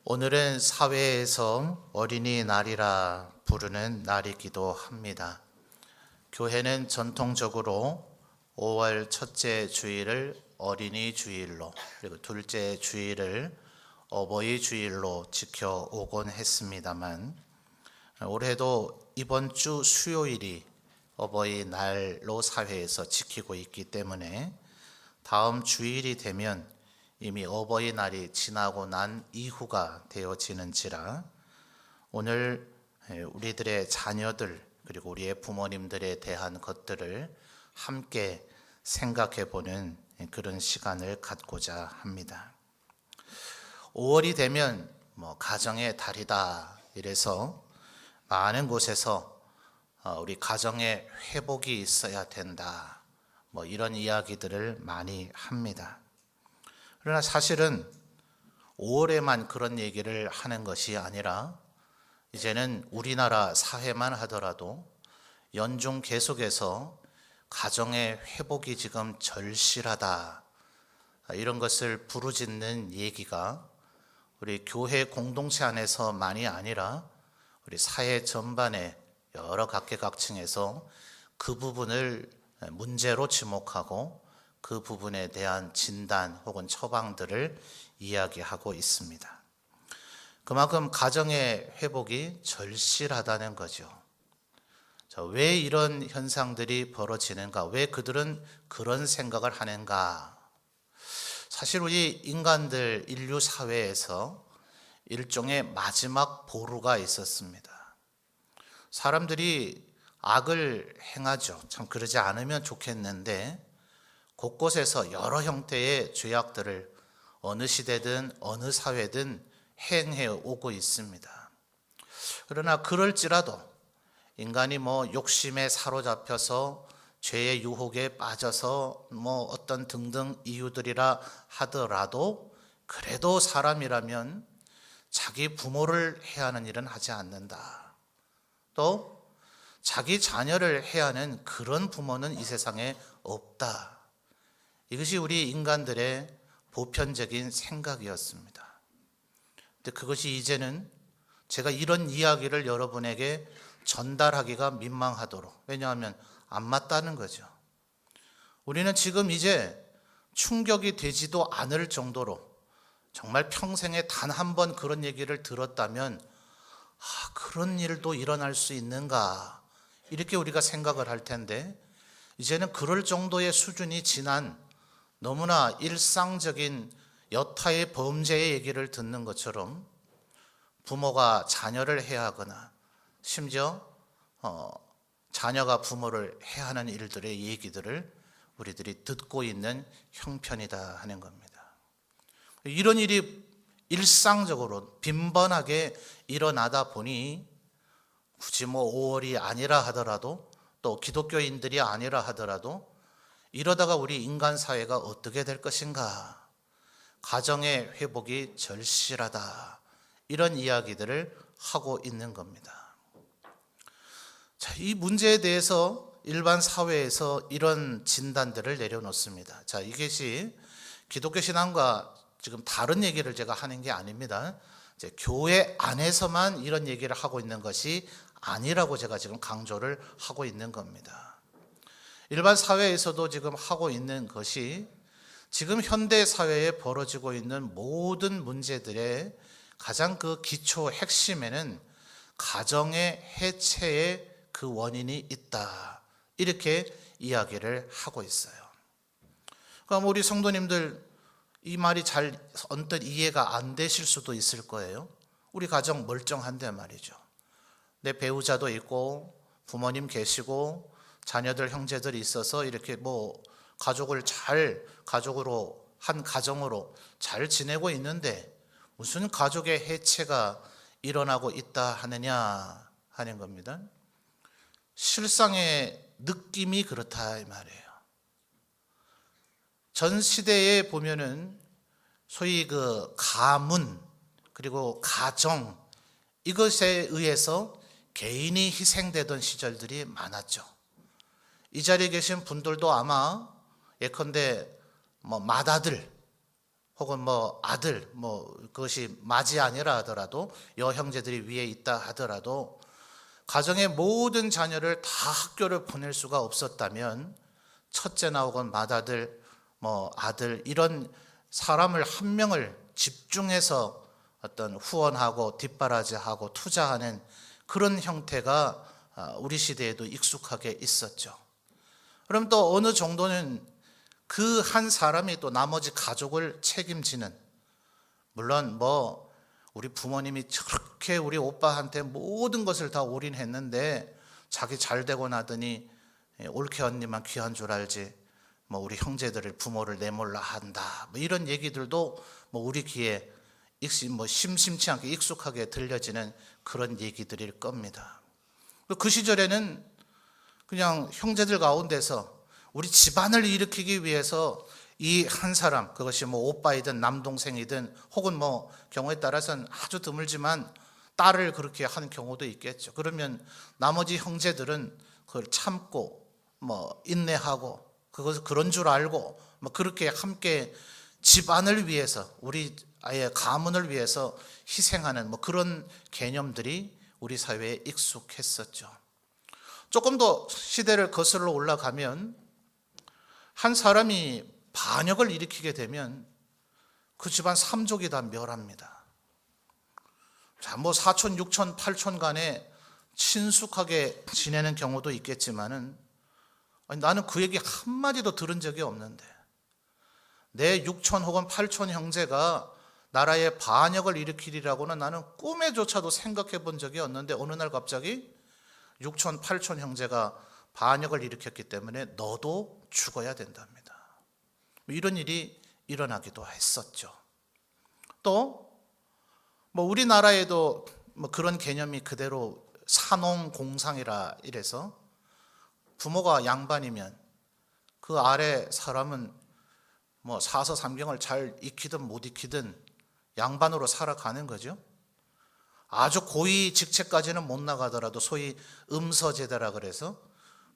오늘은 사회에서 어린이날이라 부르는 날이기도 합니다. 교회는 전통적으로 5월 첫째 주일을 어린이 주일로, 그리고 둘째 주일을 어버이 주일로 지켜오곤 했습니다만, 올해도 이번 주 수요일이 어버이날로 사회에서 지키고 있기 때문에 다음 주일이 되면 이미 어버이날이 지나고 난 이후가 되어지는지라 오늘 우리들의 자녀들 그리고 우리의 부모님들에 대한 것들을 함께 생각해 보는 그런 시간을 갖고자 합니다. 5월이 되면 가정의 달이다 이래서 많은 곳에서 우리 가정의 회복이 있어야 된다 이런 이야기들을 많이 합니다. 그러나 사실은 5월에만 그런 얘기를 하는 것이 아니라 이제는 우리나라 사회만 하더라도 연중 계속해서 가정의 회복이 지금 절실하다 이런 것을 부르짖는 얘기가 우리 교회 공동체 안에서만이 아니라 우리 사회 전반에 여러 각계각층에서 그 부분을 문제로 지목하고 그 부분에 대한 진단 혹은 처방들을 이야기하고 있습니다. 그만큼 가정의 회복이 절실하다는 거죠. 왜 이런 현상들이 벌어지는가? 왜 그들은 그런 생각을 하는가? 사실 우리 인간들 인류 사회에서 일종의 마지막 보루가 있었습니다. 사람들이 악을 행하죠. 참 그러지 않으면 좋겠는데 곳곳에서 여러 형태의 죄악들을 어느 시대든 어느 사회든 행해 오고 있습니다. 그러나 그럴지라도 인간이 욕심에 사로잡혀서 죄의 유혹에 빠져서 어떤 등등 이유들이라 하더라도 그래도 사람이라면 자기 부모를 해야 하는 일은 하지 않는다. 또 자기 자녀를 해야 하는 그런 부모는 이 세상에 없다. 이것이 우리 인간들의 보편적인 생각이었습니다. 근데 그것이 이제는 제가 이런 이야기를 여러분에게 전달하기가 민망하도록, 왜냐하면 안 맞다는 거죠. 우리는 지금 이제 충격이 되지도 않을 정도로 정말 평생에 단 한 번 그런 얘기를 들었다면 그런 일도 일어날 수 있는가 이렇게 우리가 생각을 할 텐데 이제는 그럴 정도의 수준이 지난 너무나 일상적인 여타의 범죄의 얘기를 듣는 것처럼 부모가 자녀를 해야 하거나 심지어 자녀가 부모를 해야 하는 일들의 얘기들을 우리들이 듣고 있는 형편이다 하는 겁니다. 이런 일이 일상적으로 빈번하게 일어나다 보니 굳이 5월이 아니라 하더라도 또 기독교인들이 아니라 하더라도 이러다가 우리 인간 사회가 어떻게 될 것인가? 가정의 회복이 절실하다. 이런 이야기들을 하고 있는 겁니다. 자, 이 문제에 대해서 일반 사회에서 이런 진단들을 내려놓습니다. 자, 이것이 기독교 신앙과 지금 다른 얘기를 제가 하는 게 아닙니다. 이제 교회 안에서만 이런 얘기를 하고 있는 것이 아니라고 제가 지금 강조를 하고 있는 겁니다. 일반 사회에서도 지금 하고 있는 것이 지금 현대 사회에 벌어지고 있는 모든 문제들의 가장 그 기초 핵심에는 가정의 해체의 그 원인이 있다. 이렇게 이야기를 하고 있어요. 그럼 우리 성도님들 이 말이 잘 언뜻 이해가 안 되실 수도 있을 거예요. 우리 가정 멀쩡한데 말이죠. 내 배우자도 있고 부모님 계시고 자녀들 형제들이 있어서 이렇게 가족을 가족으로 한 가정으로 잘 지내고 있는데 무슨 가족의 해체가 일어나고 있다 하느냐 하는 겁니다. 실상의 느낌이 그렇다 이 말이에요. 전 시대에 보면은 소위 그 가문 그리고 가정 이것에 의해서 개인이 희생되던 시절들이 많았죠. 이 자리에 계신 분들도 아마 예컨대 맏아들 혹은 뭐 아들, 뭐 그것이 맞이 아니라 하더라도 여형제들이 위에 있다 하더라도 가정의 모든 자녀를 다 학교를 보낼 수가 없었다면 첫째나 혹은 맏아들, 뭐 아들 이런 사람을 한 명을 집중해서 어떤 후원하고 뒷바라지하고 투자하는 그런 형태가 우리 시대에도 익숙하게 있었죠. 그럼 또 어느 정도는 그 한 사람이 또 나머지 가족을 책임지는, 물론 뭐 우리 부모님이 저렇게 우리 오빠한테 모든 것을 다 올인했는데 자기 잘 되고 나더니 올케 언니만 귀한 줄 알지 뭐 우리 형제들을 부모를 내몰라 한다 뭐 이런 얘기들도 뭐 우리 귀에 뭐 심심치 않게 익숙하게 들려지는 그런 얘기들일 겁니다. 그 시절에는 그냥 형제들 가운데서 우리 집안을 일으키기 위해서 이 한 사람, 그것이 뭐 오빠이든 남동생이든 혹은 뭐 경우에 따라서는 아주 드물지만 딸을 그렇게 하는 경우도 있겠죠. 그러면 나머지 형제들은 그걸 참고 뭐 인내하고 그것을 그런 줄 알고 뭐 그렇게 함께 집안을 위해서 우리 아예 가문을 위해서 희생하는 뭐 그런 개념들이 우리 사회에 익숙했었죠. 조금 더 시대를 거슬러 올라가면 한 사람이 반역을 일으키게 되면 그 집안 3족이 다 멸합니다. 자, 뭐 4촌, 6촌, 8촌 간에 친숙하게 지내는 경우도 있겠지만은 나는 그 얘기 한마디도 들은 적이 없는데 내 6촌 혹은 8촌 형제가 나라에 반역을 일으키리라고는 나는 꿈에조차도 생각해 본 적이 없는데 어느 날 갑자기 6촌, 8촌 형제가 반역을 일으켰기 때문에 너도 죽어야 된답니다. 이런 일이 일어나기도 했었죠. 또 뭐 우리나라에도 뭐 그런 개념이 그대로 산농공상이라 이래서 부모가 양반이면 그 아래 사람은 뭐 사서삼경을 잘 익히든 못 익히든 양반으로 살아가는 거죠. 아주 고위 직책까지는 못 나가더라도 소위 음서제대라 그래서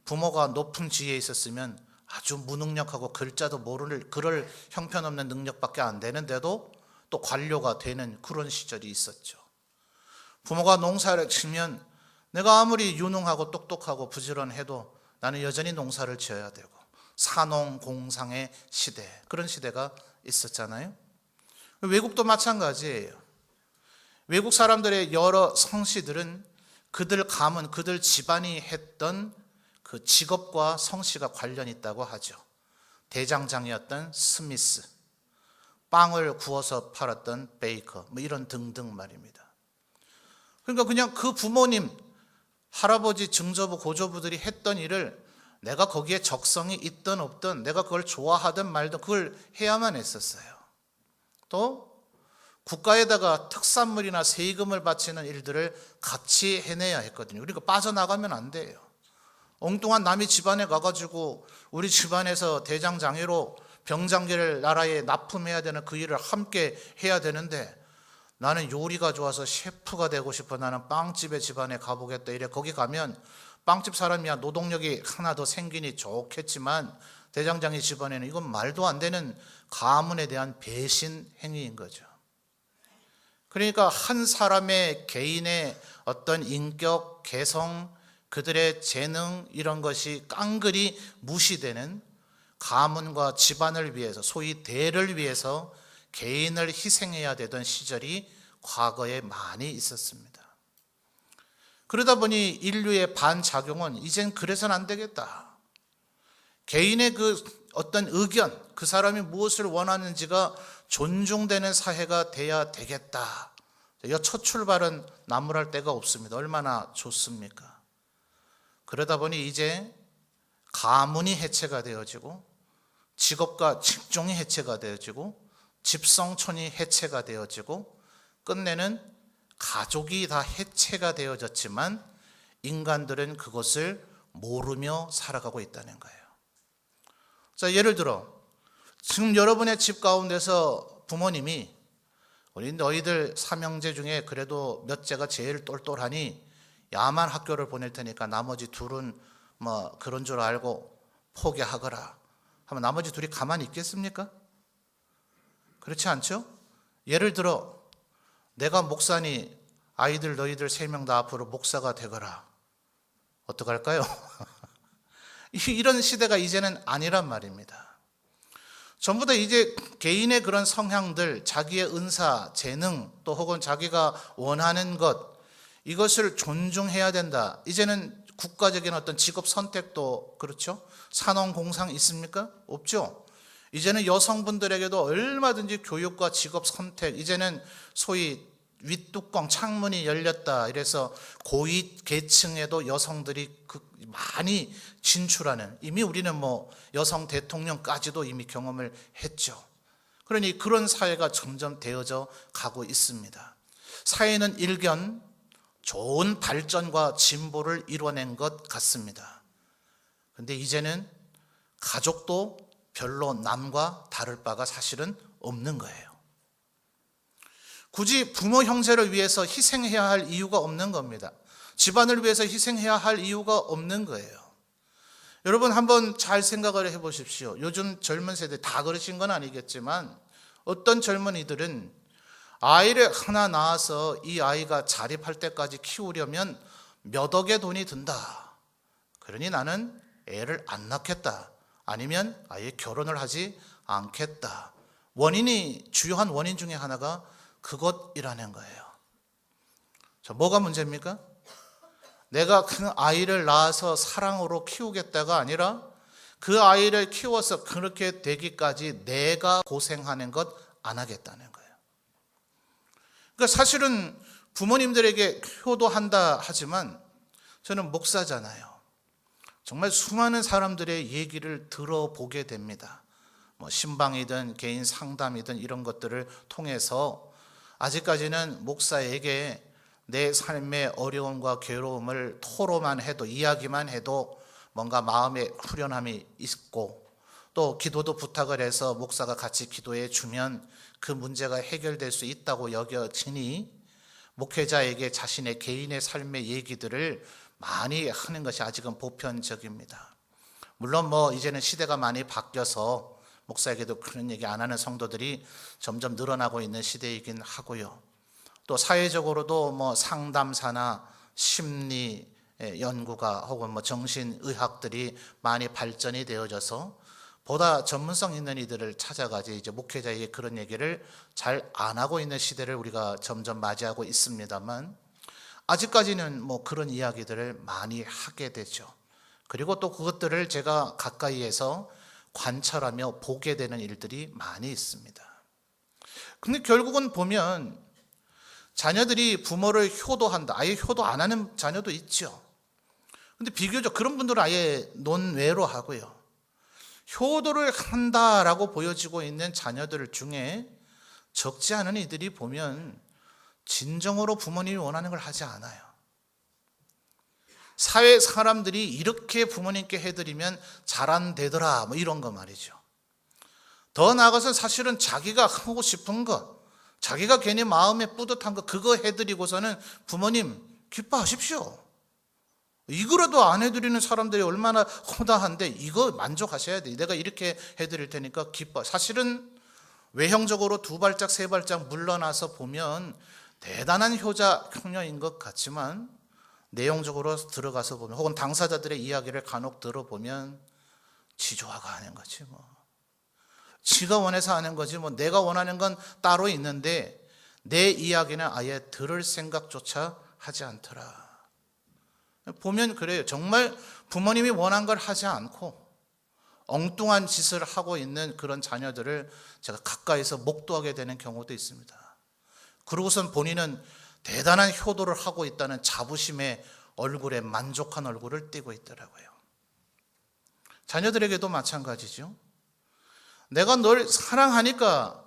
부모가 높은 지위에 있었으면 아주 무능력하고 글자도 모르는 그럴 형편없는 능력밖에 안 되는데도 또 관료가 되는 그런 시절이 있었죠. 부모가 농사를 치면 내가 아무리 유능하고 똑똑하고 부지런해도 나는 여전히 농사를 지어야 되고 산농공상의 시대, 그런 시대가 있었잖아요. 외국도 마찬가지예요. 외국 사람들의 여러 성씨들은 그들 가문, 그들 집안이 했던 그 직업과 성씨가 관련이 있다고 하죠. 대장장이었던 스미스, 빵을 구워서 팔았던 베이커, 뭐 이런 등등 말입니다. 그러니까 그냥 그 부모님, 할아버지, 증조부, 고조부들이 했던 일을 내가 거기에 적성이 있든 없든 내가 그걸 좋아하든 말든 그걸 해야만 했었어요. 또 국가에다가 특산물이나 세금을 바치는 일들을 같이 해내야 했거든요. 그러니까 빠져나가면 안 돼요. 엉뚱한 남의 집안에 가가지고 우리 집안에서 대장장이로 병장기를 나라에 납품해야 되는 그 일을 함께 해야 되는데 나는 요리가 좋아서 셰프가 되고 싶어, 나는 빵집의 집안에 가보겠다 이래. 거기 가면 빵집 사람이야 노동력이 하나 더 생기니 좋겠지만 대장장이 집안에는 이건 말도 안 되는 가문에 대한 배신 행위인 거죠. 그러니까 한 사람의 개인의 어떤 인격, 개성, 그들의 재능 이런 것이 깡그리 무시되는 가문과 집안을 위해서 소위 대를 위해서 개인을 희생해야 되던 시절이 과거에 많이 있었습니다. 그러다 보니 인류의 반작용은 이젠 그래서는 안 되겠다. 개인의 그 어떤 의견, 그 사람이 무엇을 원하는지가 존중되는 사회가 돼야 되겠다. 첫 출발은 나무랄 데가 없습니다. 얼마나 좋습니까? 그러다 보니 이제 가문이 해체가 되어지고 직업과 직종이 해체가 되어지고 집성촌이 해체가 되어지고 끝내는 가족이 다 해체가 되어졌지만 인간들은 그것을 모르며 살아가고 있다는 거예요. 자, 예를 들어 지금 여러분의 집 가운데서 부모님이 우리 너희들 삼형제 중에 그래도 몇째가 제일 똘똘하니 야만 학교를 보낼 테니까 나머지 둘은 뭐 그런 줄 알고 포기하거라 하면 나머지 둘이 가만히 있겠습니까? 그렇지 않죠? 예를 들어 내가 목사니 아이들 너희들 3명 다 앞으로 목사가 되거라. 어떡할까요? 이런 시대가 이제는 아니란 말입니다. 전부 다 이제 개인의 그런 성향들, 자기의 은사, 재능, 또 혹은 자기가 원하는 것, 이것을 존중해야 된다. 이제는 국가적인 어떤 직업 선택도 그렇죠? 산업공상 있습니까? 없죠. 이제는 여성분들에게도 얼마든지 교육과 직업 선택, 이제는 소위 윗뚜껑 창문이 열렸다. 이래서 고위 계층에도 여성들이 많이 진출하는, 이미 우리는 여성 대통령까지도 이미 경험을 했죠. 그러니 그런 사회가 점점 되어져 가고 있습니다. 사회는 일견 좋은 발전과 진보를 이뤄낸 것 같습니다. 그런데 이제는 가족도 별로 남과 다를 바가 사실은 없는 거예요. 굳이 부모 형제를 위해서 희생해야 할 이유가 없는 겁니다. 집안을 위해서 희생해야 할 이유가 없는 거예요. 여러분 한번 잘 생각을 해보십시오. 요즘 젊은 세대 다 그러신 건 아니겠지만 어떤 젊은이들은 아이를 하나 낳아서 이 아이가 자립할 때까지 키우려면 몇 억의 돈이 든다. 그러니 나는 애를 안 낳겠다. 아니면 아예 결혼을 하지 않겠다. 주요한 원인 중에 하나가 그것이라는 거예요. 자, 뭐가 문제입니까? 내가 그 아이를 낳아서 사랑으로 키우겠다가 아니라 그 아이를 키워서 그렇게 되기까지 내가 고생하는 것 안 하겠다는 거예요. 그러니까 사실은 부모님들에게 효도한다 하지만 저는 목사잖아요. 정말 수많은 사람들의 얘기를 들어보게 됩니다. 신방이든 개인 상담이든 이런 것들을 통해서 아직까지는 목사에게 내 삶의 어려움과 괴로움을 토로만 해도, 이야기만 해도 뭔가 마음의 후련함이 있고, 또 기도도 부탁을 해서 목사가 같이 기도해 주면 그 문제가 해결될 수 있다고 여겨지니 목회자에게 자신의 개인의 삶의 얘기들을 많이 하는 것이 아직은 보편적입니다. 물론 이제는 시대가 많이 바뀌어서 목사에게도 그런 얘기 안 하는 성도들이 점점 늘어나고 있는 시대이긴 하고요. 또 사회적으로도 상담사나 심리 연구가 혹은 정신의학들이 많이 발전이 되어져서 보다 전문성 있는 이들을 찾아가지 이제 목회자에게 그런 얘기를 잘 안 하고 있는 시대를 우리가 점점 맞이하고 있습니다만 아직까지는 그런 이야기들을 많이 하게 되죠. 그리고 또 그것들을 제가 가까이에서 관찰하며 보게 되는 일들이 많이 있습니다. 근데 결국은 보면 자녀들이 부모를 효도한다. 아예 효도 안 하는 자녀도 있죠. 근데 비교적 그런 분들은 아예 논외로 하고요. 효도를 한다라고 보여지고 있는 자녀들 중에 적지 않은 이들이 보면 진정으로 부모님이 원하는 걸 하지 않아요. 사회 사람들이 이렇게 부모님께 해드리면 잘 안 되더라 이런 거 말이죠. 더 나아가서 사실은 자기가 하고 싶은 것, 자기가 괜히 마음에 뿌듯한 거 그거 해드리고서는 부모님 기뻐하십시오. 이거라도 안 해드리는 사람들이 얼마나 허다한데 이거 만족하셔야 돼. 내가 이렇게 해드릴 테니까 기뻐. 사실은 외형적으로 2발짝 3발짝 물러나서 보면 대단한 효자 형녀인 것 같지만 내용적으로 들어가서 보면 혹은 당사자들의 이야기를 간혹 들어보면 지조화가 하는 거지 지가 원해서 하는 거지 내가 원하는 건 따로 있는데 내 이야기는 아예 들을 생각조차 하지 않더라. 보면 그래요. 정말 부모님이 원한 걸 하지 않고 엉뚱한 짓을 하고 있는 그런 자녀들을 제가 가까이서 목도하게 되는 경우도 있습니다. 그러고선 본인은 대단한 효도를 하고 있다는 자부심의 얼굴에 만족한 얼굴을 띠고 있더라고요. 자녀들에게도 마찬가지죠. 내가 널 사랑하니까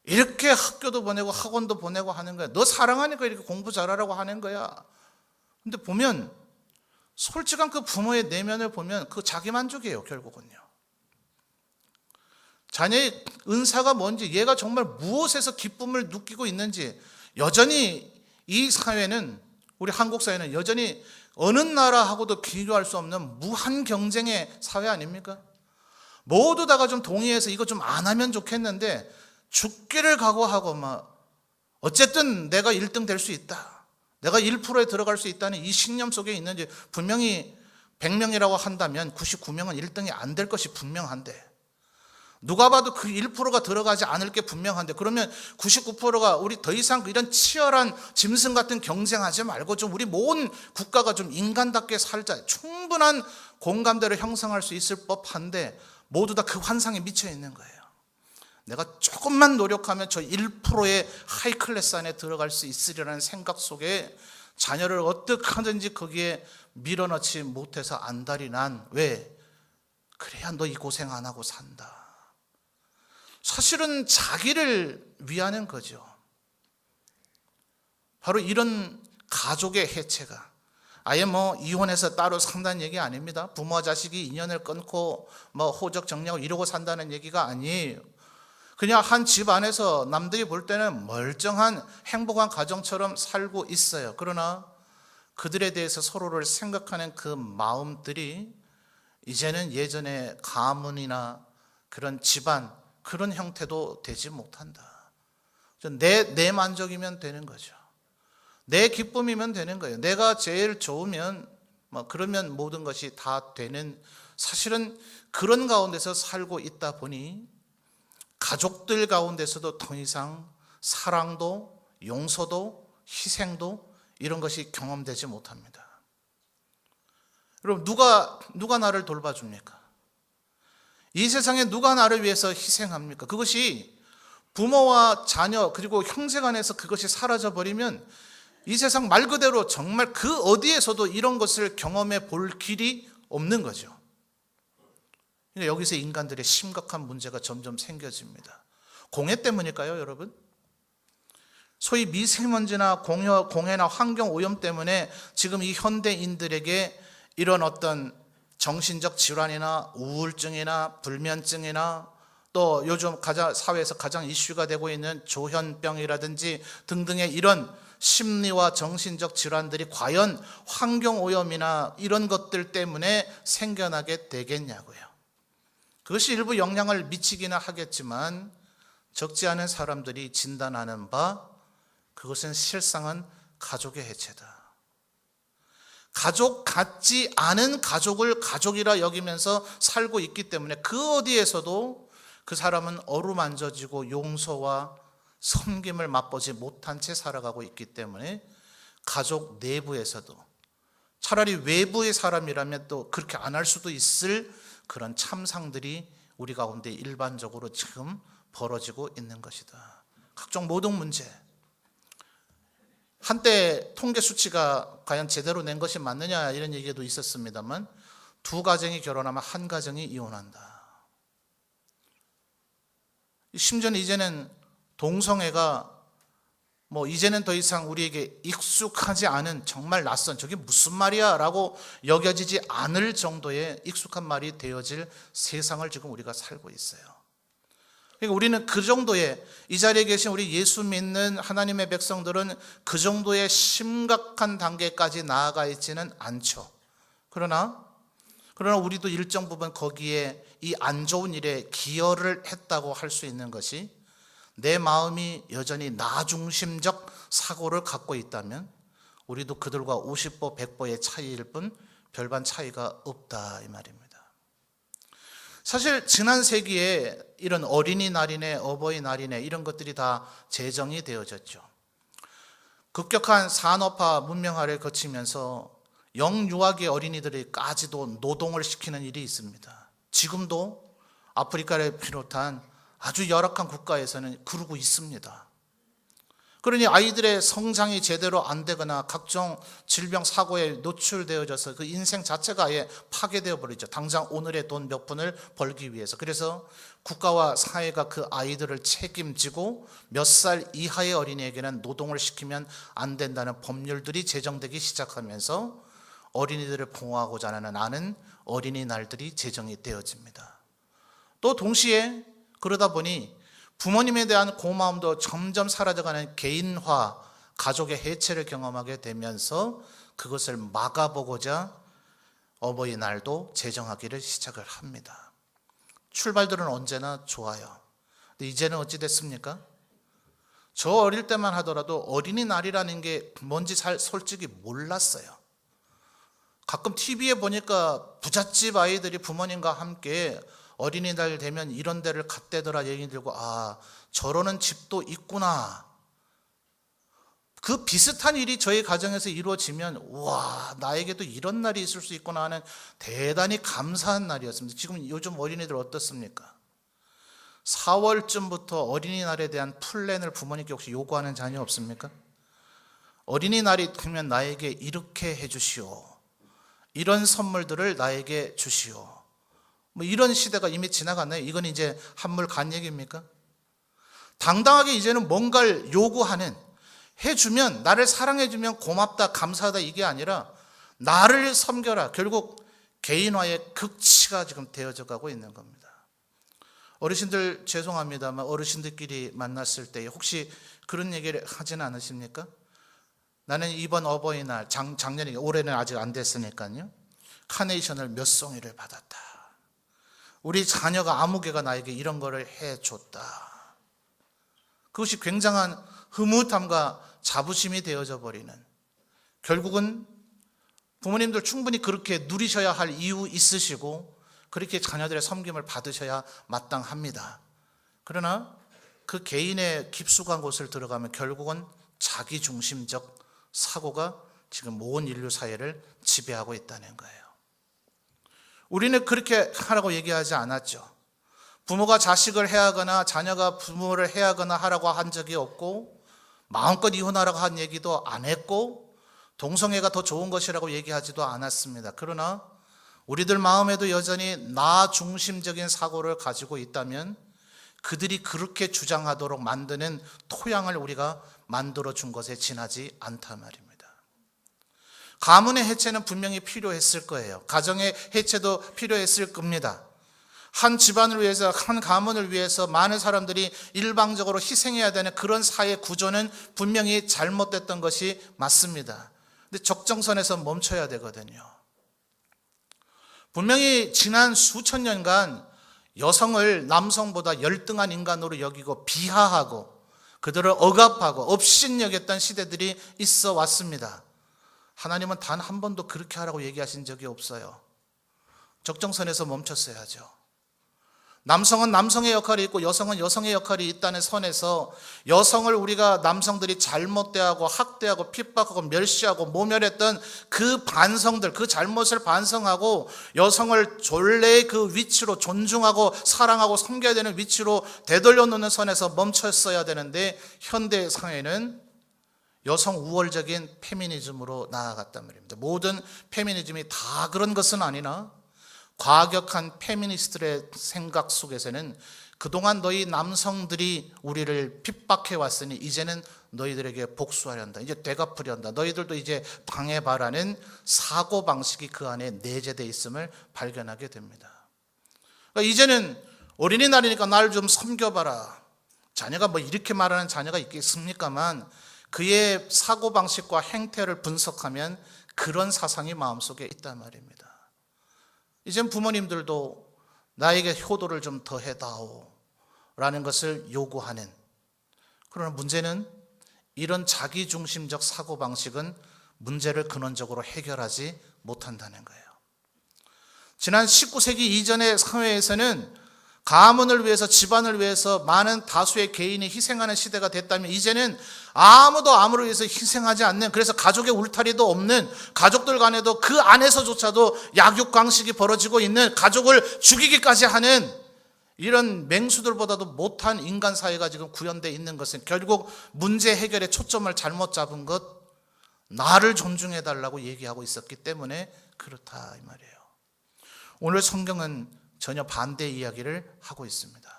이렇게 학교도 보내고 학원도 보내고 하는 거야. 너 사랑하니까 이렇게 공부 잘하라고 하는 거야. 근데 보면 솔직한 그 부모의 내면을 보면 그 자기 만족이에요, 결국은요. 자녀의 은사가 뭔지, 얘가 정말 무엇에서 기쁨을 느끼고 있는지, 여전히 이 사회는, 우리 한국 사회는 여전히 어느 나라하고도 비교할 수 없는 무한 경쟁의 사회 아닙니까? 모두 다가 좀 동의해서 이거 좀 안 하면 좋겠는데 죽기를 각오하고 어쨌든 내가 1등 될 수 있다, 내가 1%에 들어갈 수 있다는 이 신념 속에 있는지, 분명히 100명이라고 한다면 99명은 1등이 안 될 것이 분명한데, 누가 봐도 그 1%가 들어가지 않을 게 분명한데, 그러면 99%가 우리 더 이상 이런 치열한 짐승 같은 경쟁하지 말고 좀 우리 모든 국가가 좀 인간답게 살자, 충분한 공감대를 형성할 수 있을 법한데 모두 다 그 환상에 미쳐 있는 거예요. 내가 조금만 노력하면 저 1%의 하이클래스 안에 들어갈 수 있으리라는 생각 속에 자녀를 어떻게 하든지 거기에 밀어넣지 못해서 안달이 난, 왜? 그래야 너 이 고생 안 하고 산다. 사실은 자기를 위하는 거죠. 바로 이런 가족의 해체가, 아예 이혼해서 따로 산다는 얘기 아닙니다. 부모와 자식이 인연을 끊고 호적 정리하고 이러고 산다는 얘기가 아니에요. 그냥 한 집 안에서 남들이 볼 때는 멀쩡한 행복한 가정처럼 살고 있어요. 그러나 그들에 대해서 서로를 생각하는 그 마음들이 이제는 예전의 가문이나 그런 집안, 그런 형태도 되지 못한다. 내 만족이면 되는 거죠. 내 기쁨이면 되는 거예요. 내가 제일 좋으면 그러면 모든 것이 다 되는, 사실은 그런 가운데서 살고 있다 보니 가족들 가운데서도 더 이상 사랑도 용서도 희생도 이런 것이 경험되지 못합니다. 여러분, 누가 나를 돌봐줍니까? 이 세상에 누가 나를 위해서 희생합니까? 그것이 부모와 자녀 그리고 형제간에서 그것이 사라져버리면 이 세상 말 그대로 정말 그 어디에서도 이런 것을 경험해 볼 길이 없는 거죠. 여기서 인간들의 심각한 문제가 점점 생겨집니다. 공해 때문일까요, 여러분? 소위 미세먼지나 공해나 환경오염 때문에 지금 이 현대인들에게 이런 어떤 정신적 질환이나 우울증이나 불면증이나 또 요즘 사회에서 가장 이슈가 되고 있는 조현병이라든지 등등의 이런 심리와 정신적 질환들이 과연 환경오염이나 이런 것들 때문에 생겨나게 되겠냐고요. 그것이 일부 영향을 미치기는 하겠지만 적지 않은 사람들이 진단하는 바, 그것은 실상은 가족의 해체다. 가족 같지 않은 가족을 가족이라 여기면서 살고 있기 때문에 그 어디에서도 그 사람은 어루만져지고 용서와 섬김을 맛보지 못한 채 살아가고 있기 때문에 가족 내부에서도, 차라리 외부의 사람이라면 또 그렇게 안 할 수도 있을 그런 참상들이 우리 가운데 일반적으로 지금 벌어지고 있는 것이다. 각종 모든 문제, 한때 통계 수치가 과연 제대로 낸 것이 맞느냐 이런 얘기도 있었습니다만, 2가정이 결혼하면 1가정이 이혼한다. 심지어는 이제는 동성애가 이제는 더 이상 우리에게 익숙하지 않은, 정말 낯선, 저게 무슨 말이야 라고 여겨지지 않을 정도의 익숙한 말이 되어질 세상을 지금 우리가 살고 있어요. 그러니까 우리는 그 정도의, 이 자리에 계신 우리 예수 믿는 하나님의 백성들은 그 정도의 심각한 단계까지 나아가 있지는 않죠. 그러나 우리도 일정 부분 거기에 이 안 좋은 일에 기여를 했다고 할 수 있는 것이, 내 마음이 여전히 나 중심적 사고를 갖고 있다면 우리도 그들과 50보 100보의 차이일 뿐 별반 차이가 없다 이 말입니다. 사실 지난 세기에 이런 어린이날이네 어버이날이네 이런 것들이 다 제정이 되어졌죠. 급격한 산업화 문명화를 거치면서 영유아기 어린이들까지도 노동을 시키는 일이 있습니다. 지금도 아프리카를 비롯한 아주 열악한 국가에서는 그러고 있습니다. 그러니 아이들의 성장이 제대로 안 되거나 각종 질병 사고에 노출되어져서 그 인생 자체가 아예 파괴되어 버리죠. 당장 오늘의 돈 몇 푼을 벌기 위해서. 그래서 국가와 사회가 그 아이들을 책임지고 몇 살 이하의 어린이에게는 노동을 시키면 안 된다는 법률들이 제정되기 시작하면서 어린이들을 보호하고자 하는 어린이날들이 제정이 되어집니다. 또 동시에 그러다 보니 부모님에 대한 고마움도 점점 사라져가는 개인화, 가족의 해체를 경험하게 되면서 그것을 막아보고자 어버이날도 제정하기를 시작을 합니다. 출발들은 언제나 좋아요. 근데 이제는 어찌 됐습니까? 저 어릴 때만 하더라도 어린이날이라는 게 뭔지 솔직히 몰랐어요. 가끔 TV에 보니까 부잣집 아이들이 부모님과 함께 어린이날 되면 이런 데를 갔대더라 얘기 들고, 아, 저러는 집도 있구나. 그 비슷한 일이 저희 가정에서 이루어지면, 와, 나에게도 이런 날이 있을 수 있구나 하는 대단히 감사한 날이었습니다. 지금 요즘 어린이들 어떻습니까? 4월쯤부터 어린이날에 대한 플랜을 부모님께 혹시 요구하는 자녀 없습니까? 어린이날이 되면 나에게 이렇게 해주시오. 이런 선물들을 나에게 주시오. 뭐 이런 시대가 이미 지나갔나요? 이건 이제 한물 간 얘기입니까? 당당하게 이제는 뭔가를 요구하는, 해주면, 나를 사랑해주면 고맙다, 감사하다 이게 아니라 나를 섬겨라. 결국 개인화의 극치가 지금 되어져 가고 있는 겁니다. 어르신들 죄송합니다만 어르신들끼리 만났을 때 혹시 그런 얘기를 하지는 않으십니까? 나는 이번 어버이날, 작년에, 올해는 아직 안 됐으니까요, 카네이션을 몇 송이를 받았다. 우리 자녀가 아무개가 나에게 이런 거를 해줬다. 그것이 굉장한 흐뭇함과 자부심이 되어져 버리는, 결국은 부모님들 충분히 그렇게 누리셔야 할 이유 있으시고 그렇게 자녀들의 섬김을 받으셔야 마땅합니다. 그러나 그 개인의 깊숙한 곳을 들어가면 결국은 자기중심적 사고가 지금 온 인류 사회를 지배하고 있다는 거예요. 우리는 그렇게 하라고 얘기하지 않았죠. 부모가 자식을 해하거나 자녀가 부모를 해하거나 하라고 한 적이 없고, 마음껏 이혼하라고 한 얘기도 안 했고, 동성애가 더 좋은 것이라고 얘기하지도 않았습니다. 그러나 우리들 마음에도 여전히 나 중심적인 사고를 가지고 있다면 그들이 그렇게 주장하도록 만드는 토양을 우리가 만들어준 것에 지나지 않단 말입니다. 가문의 해체는 분명히 필요했을 거예요. 가정의 해체도 필요했을 겁니다. 한 집안을 위해서, 한 가문을 위해서 많은 사람들이 일방적으로 희생해야 되는 그런 사회 구조는 분명히 잘못됐던 것이 맞습니다. 근데 적정선에서 멈춰야 되거든요. 분명히 지난 수천 년간 여성을 남성보다 열등한 인간으로 여기고 비하하고 그들을 억압하고 업신여겼던 시대들이 있어 왔습니다. 하나님은 단 한 번도 그렇게 하라고 얘기하신 적이 없어요. 적정선에서 멈췄어야죠. 남성은 남성의 역할이 있고 여성은 여성의 역할이 있다는 선에서 여성을 우리가 남성들이 잘못대하고 학대하고 핍박하고 멸시하고 모멸했던 그 반성들, 그 잘못을 반성하고 여성을 본래의 그 위치로 존중하고 사랑하고 섬겨야 되는 위치로 되돌려 놓는 선에서 멈췄어야 되는데, 현대 사회는 여성 우월적인 페미니즘으로 나아갔단 말입니다. 모든 페미니즘이 다 그런 것은 아니나 과격한 페미니스트들의 생각 속에서는 그동안 너희 남성들이 우리를 핍박해 왔으니 이제는 너희들에게 복수하려 한다. 이제 되갚으려 한다. 너희들도 이제 당해봐라는 사고방식이 그 안에 내재되어 있음을 발견하게 됩니다. 그러니까 이제는 어린이날이니까 날 좀 섬겨봐라. 자녀가 뭐 이렇게 말하는 자녀가 있겠습니까만 그의 사고방식과 행태를 분석하면 그런 사상이 마음속에 있단 말입니다. 이젠 부모님들도 나에게 효도를 좀 더 해다오 라는 것을 요구하는, 그러나 문제는 이런 자기중심적 사고방식은 문제를 근원적으로 해결하지 못한다는 거예요. 지난 19세기 이전의 사회에서는 가문을 위해서, 집안을 위해서 많은 다수의 개인이 희생하는 시대가 됐다면 이제는 아무도 아무를 위해서 희생하지 않는, 그래서 가족의 울타리도 없는, 가족들 간에도 그 안에서조차도 약육강식이 벌어지고 있는, 가족을 죽이기까지 하는 이런 맹수들보다도 못한 인간 사회가 지금 구현되어 있는 것은 결국 문제 해결의 초점을 잘못 잡은 것, 나를 존중해달라고 얘기하고 있었기 때문에 그렇다 이 말이에요. 오늘 성경은 전혀 반대 이야기를 하고 있습니다.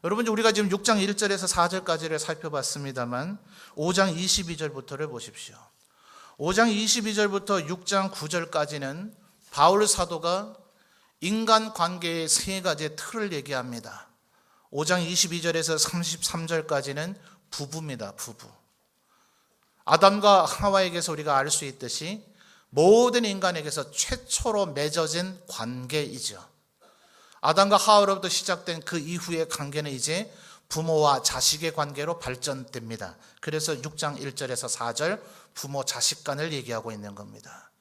여러분, 우리가 지금 6장 1절에서 4절까지를 살펴봤습니다만 5장 22절부터를 보십시오. 5장 22절부터 6장 9절까지는 바울 사도가 인간관계의 세 가지의 틀을 얘기합니다. 5장 22절에서 33절까지는 부부입니다. 부부. 아담과 하와에게서 우리가 알 수 있듯이 모든 인간에게서 최초로 맺어진 관계이죠. 아담과 하와로부터 시작된 그 이후의 관계는 이제 부모와 자식의 관계로 발전됩니다. 그래서 6장 1절에서 4절 부모 자식 간을 얘기하고 있는 겁니다.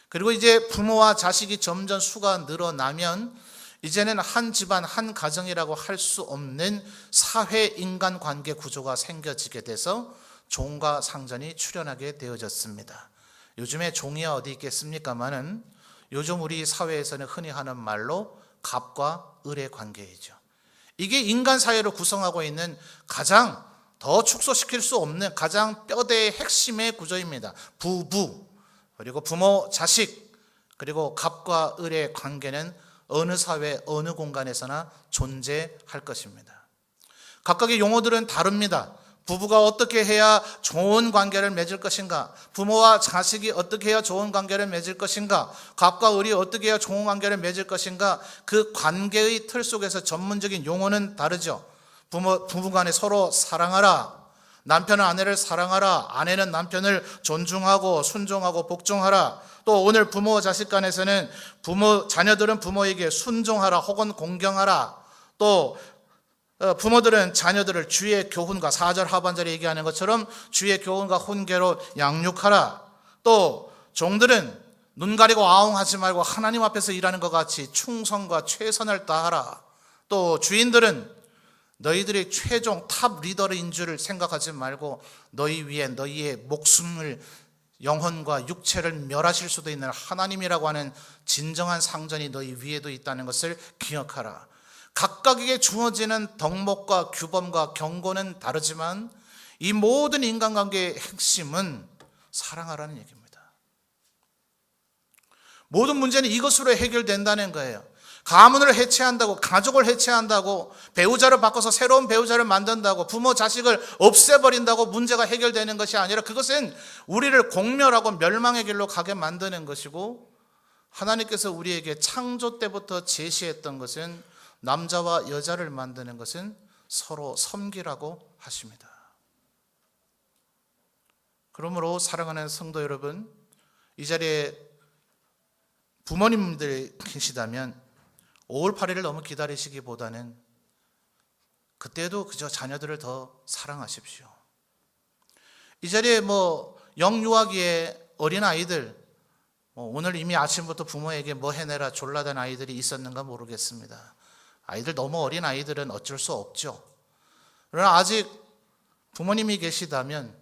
그리고 이제 부모와 자식이 점점 수가 늘어나면 이제는 한 집안 한 가정이라고 할 수 없는 사회 인간 관계 구조가 생겨지게 돼서 종과 상전이 출현하게 되어졌습니다. 요즘에 종이야 어디 있겠습니까마는 요즘 우리 사회에서는 흔히 하는 말로 갑과 을의 관계이죠. 이게 인간 사회를 구성하고 있는 가장 더 축소시킬 수 없는 가장 뼈대의 핵심의 구조입니다. 부부, 그리고 부모, 자식, 그리고 갑과 을의 관계는 어느 사회, 어느 공간에서나 존재할 것입니다. 각각의 용어들은 다릅니다. 부부가 어떻게 해야 좋은 관계를 맺을 것인가? 부모와 자식이 어떻게 해야 좋은 관계를 맺을 것인가? 갑과 을이 어떻게 해야 좋은 관계를 맺을 것인가? 그 관계의 틀 속에서 전문적인 용어는 다르죠. 부부간에 서로 사랑하라. 남편은 아내를 사랑하라. 아내는 남편을 존중하고 순종하고 복종하라. 또 오늘 부모 자식 간에서는 자녀들은 부모에게 순종하라 혹은 공경하라. 또 부모들은 자녀들을 주의 교훈과 4절 하반절에 얘기하는 것처럼 주의 교훈과 훈계로 양육하라. 또 종들은 눈 가리고 아웅하지 말고 하나님 앞에서 일하는 것 같이 충성과 최선을 다하라. 또 주인들은 너희들이 최종 탑 리더인 줄 생각하지 말고 너희 위에 너희의 목숨을 영혼과 육체를 멸하실 수도 있는 하나님이라고 하는 진정한 상전이 너희 위에도 있다는 것을 기억하라. 각각에게 주어지는 덕목과 규범과 경고는 다르지만 이 모든 인간관계의 핵심은 사랑하라는 얘기입니다. 모든 문제는 이것으로 해결된다는 거예요. 가문을 해체한다고, 가족을 해체한다고, 배우자를 바꿔서 새로운 배우자를 만든다고, 부모 자식을 없애버린다고 문제가 해결되는 것이 아니라 그것은 우리를 공멸하고 멸망의 길로 가게 만드는 것이고, 하나님께서 우리에게 창조 때부터 제시했던 것은 남자와 여자를 만드는 것은 서로 섬기라고 하십니다. 그러므로 사랑하는 성도 여러분, 이 자리에 부모님들 계시다면 5월 8일을 너무 기다리시기보다는 그때도 그저 자녀들을 더 사랑하십시오. 이 자리에 영유아기의 어린아이들, 오늘 이미 아침부터 부모에게 뭐 해내라 졸라된 아이들이 있었는가 모르겠습니다. 아이들 너무 어린 아이들은 어쩔 수 없죠. 그러나 아직 부모님이 계시다면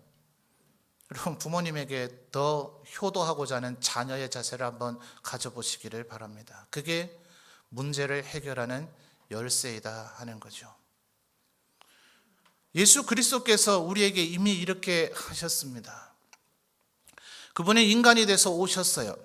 여러분 부모님에게 더 효도하고자 하는 자녀의 자세를 한번 가져보시기를 바랍니다. 그게 문제를 해결하는 열쇠이다 하는 거죠. 예수 그리스도께서 우리에게 이미 이렇게 하셨습니다. 그분이 인간이 돼서 오셨어요.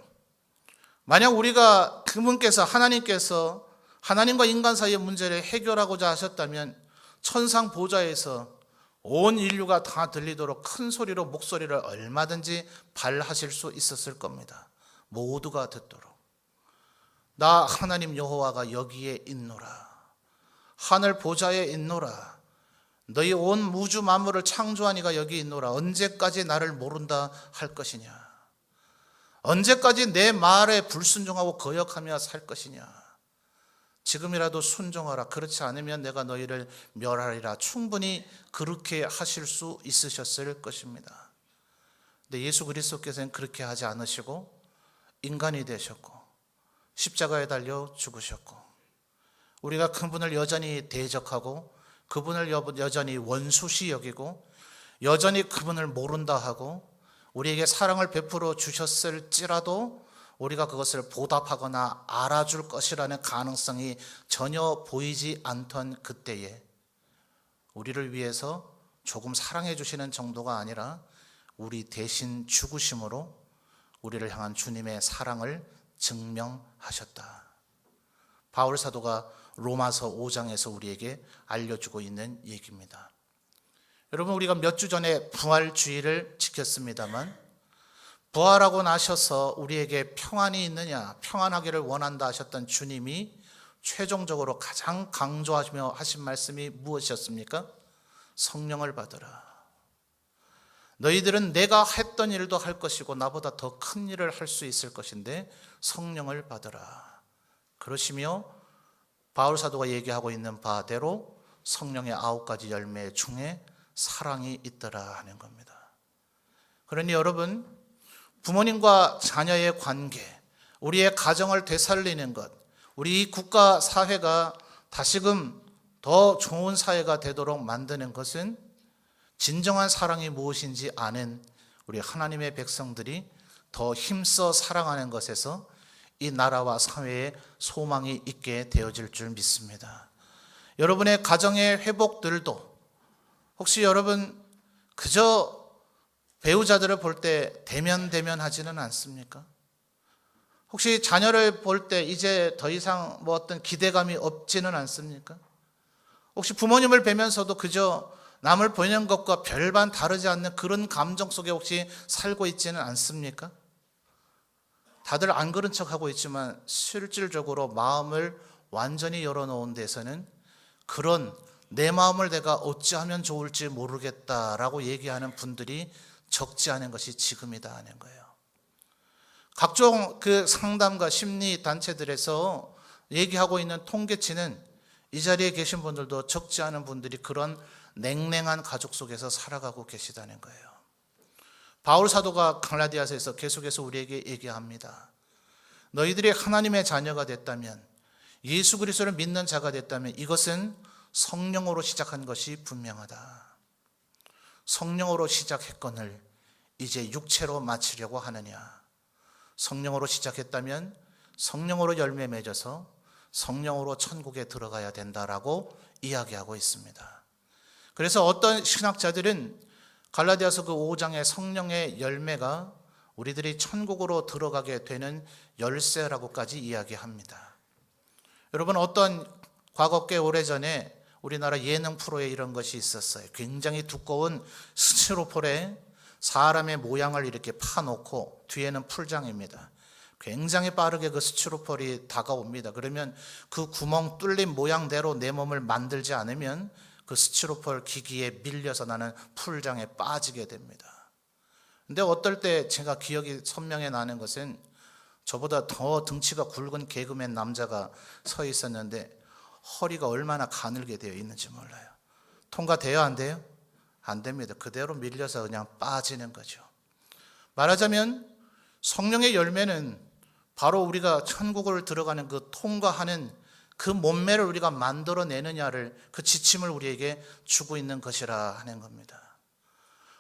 만약 우리가 그분께서 하나님께서 하나님과 인간 사이의 문제를 해결하고자 하셨다면 천상 보좌에서 온 인류가 다 들리도록 큰 소리로 목소리를 얼마든지 발하실 수 있었을 겁니다. 모두가 듣도록. 나 하나님 여호와가 여기에 있노라. 하늘 보좌에 있노라. 너희 온 우주 만물을 창조한 이가 여기 있노라. 언제까지 나를 모른다 할 것이냐. 언제까지 내 말에 불순종하고 거역하며 살 것이냐. 지금이라도 순종하라. 그렇지 않으면 내가 너희를 멸하리라. 충분히 그렇게 하실 수 있으셨을 것입니다. 근데 예수 그리스도께서는 그렇게 하지 않으시고 인간이 되셨고 십자가에 달려 죽으셨고 우리가 그분을 여전히 대적하고 그분을 여전히 원수시 여기고 여전히 그분을 모른다 하고 우리에게 사랑을 베풀어 주셨을지라도 우리가 그것을 보답하거나 알아줄 것이라는 가능성이 전혀 보이지 않던 그때에 우리를 위해서 조금 사랑해 주시는 정도가 아니라 우리 대신 죽으심으로 우리를 향한 주님의 사랑을 증명하셨다. 바울 사도가 로마서 5장에서 우리에게 알려주고 있는 얘기입니다. 여러분, 우리가 몇 주 전에 부활주의를 지켰습니다만 부활하고 나셔서 우리에게 평안이 있느냐, 평안하기를 원한다 하셨던 주님이 최종적으로 가장 강조하시며 하신 말씀이 무엇이었습니까? 성령을 받으라. 너희들은 내가 했던 일도 할 것이고 나보다 더 큰 일을 할 수 있을 것인데 성령을 받으라. 그러시며 바울 사도가 얘기하고 있는 바대로 성령의 9가지 열매 중에 사랑이 있더라 하는 겁니다. 그러니 여러분, 부모님과 자녀의 관계, 우리의 가정을 되살리는 것, 우리 국가 사회가 다시금 더 좋은 사회가 되도록 만드는 것은 진정한 사랑이 무엇인지 아는 우리 하나님의 백성들이 더 힘써 사랑하는 것에서 이 나라와 사회에 소망이 있게 되어질 줄 믿습니다. 여러분의 가정의 회복들도 혹시 여러분 그저 배우자들을 볼 때 대면하지는 않습니까? 혹시 자녀를 볼 때 이제 더 이상 뭐 어떤 기대감이 없지는 않습니까? 혹시 부모님을 뵈면서도 그저 남을 보는 것과 별반 다르지 않는 그런 감정 속에 혹시 살고 있지는 않습니까? 다들 안 그런 척하고 있지만 실질적으로 마음을 완전히 열어놓은 데서는 그런 내 마음을 내가 어찌하면 좋을지 모르겠다라고 얘기하는 분들이 적지 않은 것이 지금이다 하는 거예요. 각종 그 상담과 심리 단체들에서 얘기하고 있는 통계치는 이 자리에 계신 분들도 적지 않은 분들이 그런 냉랭한 가족 속에서 살아가고 계시다는 거예요. 바울 사도가 갈라디아서에서 계속해서 우리에게 얘기합니다. 너희들이 하나님의 자녀가 됐다면, 예수 그리스도를 믿는 자가 됐다면 이것은 성령으로 시작한 것이 분명하다. 성령으로 시작했거늘 이제 육체로 마치려고 하느냐. 성령으로 시작했다면 성령으로 열매 맺어서 성령으로 천국에 들어가야 된다라고 이야기하고 있습니다. 그래서 어떤 신학자들은 갈라디아서 그 5장의 성령의 열매가 우리들이 천국으로 들어가게 되는 열쇠라고까지 이야기합니다. 여러분, 어떤 과거 꽤 오래전에 우리나라 예능 프로에 이런 것이 있었어요. 굉장히 두꺼운 스티로폴에 사람의 모양을 이렇게 파놓고 뒤에는 풀장입니다. 굉장히 빠르게 그 스티로폴이 다가옵니다. 그러면 그 구멍 뚫린 모양대로 내 몸을 만들지 않으면 그 스티로폴 기기에 밀려서 나는 풀장에 빠지게 됩니다. 근데 어떨 때 제가 기억이 선명히 나는 것은 저보다 더 등치가 굵은 개그맨 남자가 서 있었는데 허리가 얼마나 가늘게 되어 있는지 몰라요. 통과돼요? 안 돼요? 안 됩니다. 그대로 밀려서 그냥 빠지는 거죠. 말하자면 성령의 열매는 바로 우리가 천국을 들어가는 그 통과하는 그 몸매를 우리가 만들어내느냐를, 그 지침을 우리에게 주고 있는 것이라 하는 겁니다.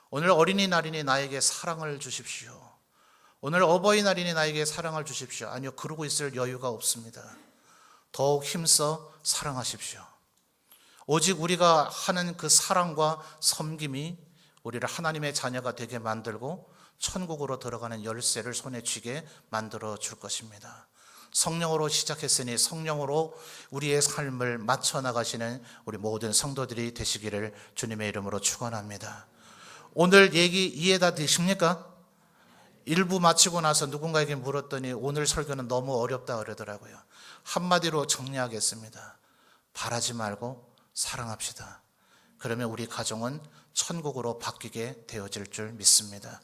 오늘 어린이날이니 나에게 사랑을 주십시오. 오늘 어버이날이니 나에게 사랑을 주십시오. 아니요, 그러고 있을 여유가 없습니다. 더욱 힘써 사랑하십시오. 오직 우리가 하는 그 사랑과 섬김이 우리를 하나님의 자녀가 되게 만들고 천국으로 들어가는 열쇠를 손에 쥐게 만들어 줄 것입니다. 성령으로 시작했으니 성령으로 우리의 삶을 맞춰 나가시는 우리 모든 성도들이 되시기를 주님의 이름으로 축원합니다. 오늘 얘기 이해가 되십니까? 일부 마치고 나서 누군가에게 물었더니 오늘 설교는 너무 어렵다 그러더라고요. 한마디로 정리하겠습니다. 바라지 말고 사랑합시다. 그러면 우리 가정은 천국으로 바뀌게 되어질 줄 믿습니다.